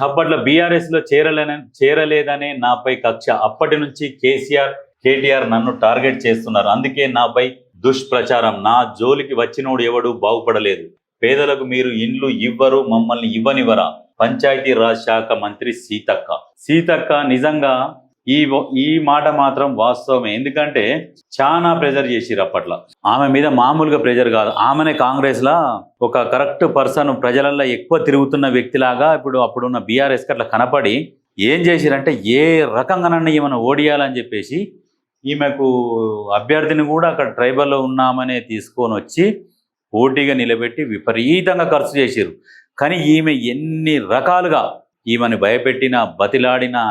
అప్పట్లో బీఆర్ఎస్ లో చేరలేదనే నాపై కక్ష. అప్పటి నుంచి కేటీఆర్ నన్ను టార్గెట్ చేస్తున్నారు. అందుకే నాపై దుష్ప్రచారం. నా జోలికి వచ్చినోడు ఎవడు బాగుపడలేదు. పేదలకు మీరు ఇండ్లు ఇవ్వరు, మమ్మల్ని ఇవ్వనివ్వరా? పంచాయతీరాజ్ శాఖ మంత్రి సీతక్క నిజంగా ఈ మాట మాత్రం వాస్తవమే. ఎందుకంటే చాలా ప్రెజర్ చేసిరు అప్పట్లో ఆమె మీద. మామూలుగా ప్రెజర్ కాదు. ఆమెనే కాంగ్రెస్ లా ఒక కరెక్ట్ పర్సన్, ప్రజలల్లో ఎక్కువ తిరుగుతున్న వ్యక్తిలాగా అప్పుడున్న బీఆర్ఎస్ కి అట్లా కనపడి ఏం చేసిరంటే ఏ రకంగానన్నా ఈమెను ఓడియాలని చెప్పేసి ఈమెకు అభ్యర్థిని కూడా అక్కడ ట్రైబల్లో ఉన్నామనే తీసుకొని వచ్చి పోటీగా నిలబెట్టి విపరీతంగా ఖర్చు చేసిరు. కానీ ఈమె ఎన్ని రకాలుగా ఈమెను భయపెట్టినా బతిలాడినా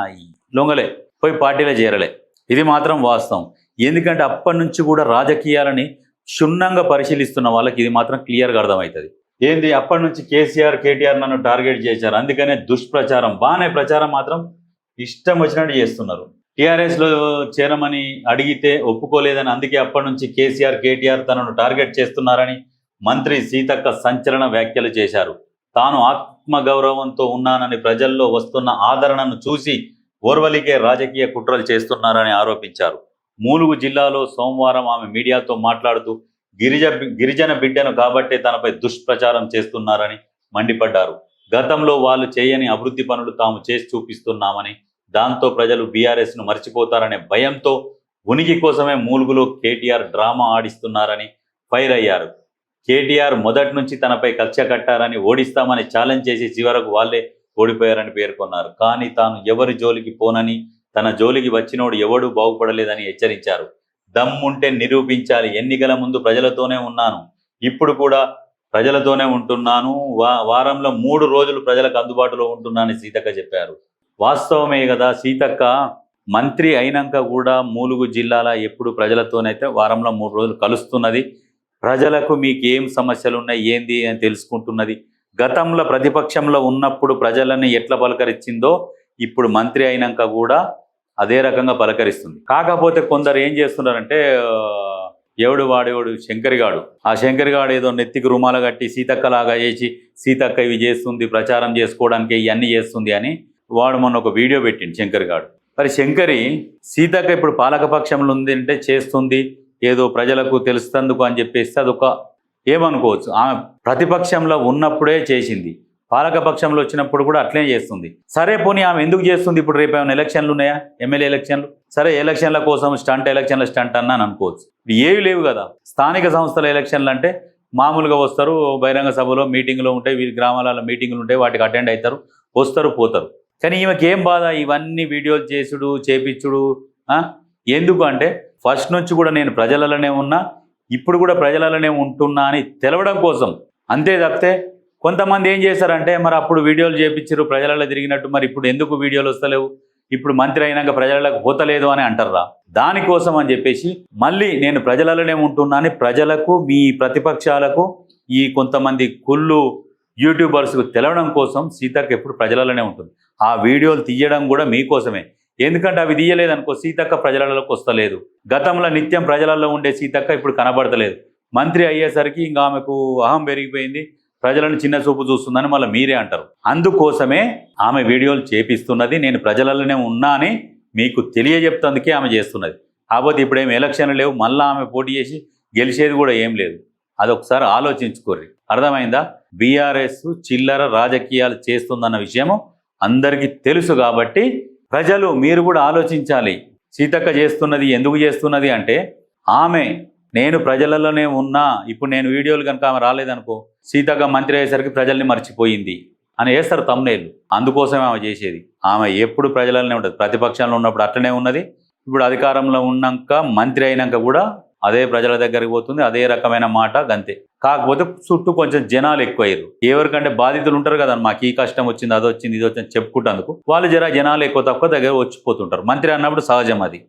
లొంగలే, పోయి పార్టీలో చేరలే. ఇది మాత్రం వాస్తవం. ఎందుకంటే అప్పటి నుంచి కూడా రాజకీయాలని క్షుణ్ణంగా పరిశీలిస్తున్న వాళ్ళకి ఇది మాత్రం క్లియర్గా అర్థమవుతుంది. ఏంది అప్పటి నుంచి కేటీఆర్ నన్ను టార్గెట్ చేశారు, అందుకనే దుష్ప్రచారం. బాగానే ప్రచారం మాత్రం ఇష్టం వచ్చినట్టు చేస్తున్నారు. టీఆర్ఎస్లో చేరమని అడిగితే ఒప్పుకోలేదని, అందుకే అప్పటి నుంచి కేటీఆర్ తనను టార్గెట్ చేస్తున్నారని మంత్రి సీతక్క సంచలన వ్యాఖ్యలు చేశారు. తాను ఆత్మగౌరవంతో ఉన్నానని, ప్రజల్లో వస్తున్న ఆదరణను చూసి ఓర్వలికే రాజకీయ కుట్రలు చేస్తున్నారని ఆరోపించారు. ములుగు జిల్లాలో సోమవారం ఆమె మీడియాతో మాట్లాడుతూ గిరిజన బిడ్డను కాబట్టే తనపై దుష్ప్రచారం చేస్తున్నారని మండిపడ్డారు. గతంలో వాళ్ళు చేయని అభివృద్ధి పనులు తాము చేసి చూపిస్తున్నామని, దాంతో ప్రజలు బీఆర్ఎస్ను మర్చిపోతారనే భయంతో ఉనికి కోసమే ములుగులో కేటీఆర్ డ్రామా ఆడిస్తున్నారని ఫైర్ అయ్యారు. కేటీఆర్ మొదటి నుంచి తనపై కక్ష కట్టారని, ఓడిస్తామని ఛాలెంజ్ చేసి చివరకు వాళ్లే ఓడిపోయారని పేర్కొన్నారు. కానీ తాను ఎవరి జోలికి పోనని, తన జోలికి వచ్చినోడు ఎవడూ బాగుపడలేదని హెచ్చరించారు. దమ్ముంటే నిరూపించాలి. ఎన్నికల ముందు ప్రజలతోనే ఉన్నాను, ఇప్పుడు కూడా ప్రజలతోనే ఉంటున్నాను, వారంలో 3 రోజులు ప్రజలకు అందుబాటులో ఉంటున్నానని సీతక్క చెప్పారు. వాస్తవమే కదా. సీతక్క మంత్రి అయినాక కూడా ములుగు జిల్లాల ఎప్పుడు ప్రజలతోనైతే వారంలో 3 రోజులు కలుస్తున్నది. ప్రజలకు మీకు ఏం సమస్యలు ఉన్నాయి ఏంది అని తెలుసుకుంటున్నది. గతంలో ప్రతిపక్షంలో ఉన్నప్పుడు ప్రజలని ఎట్లా పలకరించిందో ఇప్పుడు మంత్రి అయినాక కూడా అదే రకంగా పలకరిస్తుంది. కాకపోతే కొందరు ఏం చేస్తున్నారంటే వాడేవాడు శంకరిగాడు. ఆ శంకరిగాడు ఏదో నెత్తికి రుమాల కట్టి సీతక్కలాగా చేసి సీతక్క ఇవి చేస్తుంది, ప్రచారం చేసుకోవడానికి ఇవన్నీ చేస్తుంది అని వాడు మొన్న ఒక వీడియో పెట్టిండు శంకరిగాడు. మరి శంకరి సీతక్క ఇప్పుడు పాలకపక్షంలో ఉంది అంటే చేస్తుంది ఏదో ప్రజలకు తెలుస్తందుకు అని చెప్పేస్తే అదొక ఏమనుకోవచ్చు. ఆమె ప్రతిపక్షంలో ఉన్నప్పుడే చేసింది, పాలకపక్షంలో వచ్చినప్పుడు కూడా అట్లే చేస్తుంది. సరే పోనీ ఆమె ఎందుకు చేస్తుంది? ఇప్పుడు రేపు ఏమైనా ఎలక్షన్లు ఉన్నాయా? ఎమ్మెల్యే ఎలక్షన్లు. సరే ఎలక్షన్ల కోసం ఎలక్షన్ల స్టంట్ అన్నా అని అనుకోవచ్చు. ఏవి లేవు కదా. స్థానిక సంస్థల ఎలక్షన్లు అంటే మామూలుగా వస్తారు, బహిరంగ సభలో మీటింగ్లో ఉంటాయి, వీరి గ్రామాలలో మీటింగ్లు ఉంటాయి, వాటికి అటెండ్ అవుతారు, వస్తారు పోతారు. కానీ ఈమెకి ఏం బాధ? ఇవన్నీ వీడియోలు చేసుడు చేపించుడు ఎందుకు అంటే ఫస్ట్ నుంచి కూడా నేను ప్రజలలోనే ఉన్నా, ఇప్పుడు కూడా ప్రజలలోనే ఉంటున్నా అని తెలవడం కోసం. అంతే తప్పితే కొంతమంది ఏం చేశారంటే మరి అప్పుడు వీడియోలు చేపించారు ప్రజలలో తిరిగినట్టు, మరి ఇప్పుడు ఎందుకు వీడియోలు వస్తలేవు, ఇప్పుడు మంత్రి అయినాక ప్రజలకు పోతలేదు అని అంటారా? దానికోసం అని చెప్పేసి మళ్ళీ నేను ప్రజలలోనే ఉంటున్నా అని ప్రజలకు, మీ ప్రతిపక్షాలకు, ఈ కొంతమంది కుళ్ళు యూట్యూబర్స్కు తెలవడం కోసం సీతక్క ఎప్పుడు ప్రజలలోనే ఉంటుంది. ఆ వీడియోలు తీయడం కూడా మీకోసమే. ఎందుకంటే అవి తీయలేదనుకో సీతక్క ప్రజలలోకి వస్తలేదు. గతంలో నిత్యం ప్రజలలో ఉండే సీతక్క ఇప్పుడు కనబడతలేదు. మంత్రి అయ్యేసరికి ఇంకా ఆమెకు అహం పెరిగిపోయింది, ప్రజలను చిన్న చూపు చూస్తుందని మళ్ళీ మీరే అంటారు. అందుకోసమే ఆమె వీడియోలు చేపిస్తున్నది. నేను ప్రజలలోనే ఉన్నా అని మీకు తెలియజెప్తందుకే ఆమె చేస్తున్నది. కాకపోతే ఇప్పుడేమి ఎలక్షన్లు లేవు, మళ్ళీ ఆమె పోటీ చేసి గెలిచేది కూడా ఏం లేదు. అదొకసారి ఆలోచించుకోర్రి. అర్థమైందా? బీఆర్ఎస్ చిల్లర రాజకీయాలు చేస్తుందన్న విషయము అందరికీ తెలుసు. కాబట్టి ప్రజలు మీరు కూడా ఆలోచించాలి. సీతక్క చేస్తున్నది ఎందుకు చేస్తున్నది అంటే ఆమె నేను ప్రజలలోనే ఉన్నా, ఇప్పుడు నేను వీడియోలు కనుక ఆమె రాలేదనుకో సీతక్క మంత్రి అయ్యేసరికి ప్రజల్ని మర్చిపోయింది అని వేస్తారు తమ్నేళ్ళు. అందుకోసమే ఆమె చేసేది. ఆమె ఎప్పుడు ప్రజలలోనే ఉంటుంది. ప్రతిపక్షంలో ఉన్నప్పుడు అట్లనే ఉన్నది, ఇప్పుడు అధికారంలో ఉన్నాక మంత్రి అయినాక కూడా అదే ప్రజల దగ్గరికి పోతుంది, అదే రకమైన మాట గంతే. కాకపోతే చుట్టూ కొంచెం జనాలు ఎక్కువయ్యారు. ఎవరికంటే బాధితులు ఉంటారు కదా, మాకు ఈ కష్టం వచ్చింది, అది వచ్చింది, ఇది వచ్చింది చెప్పుకుంటేందుకు వాళ్ళు జనాలు ఎక్కువ తక్కువ దగ్గర వచ్చిపోతుంటారు. మంత్రి అన్నప్పుడు సహజం అది.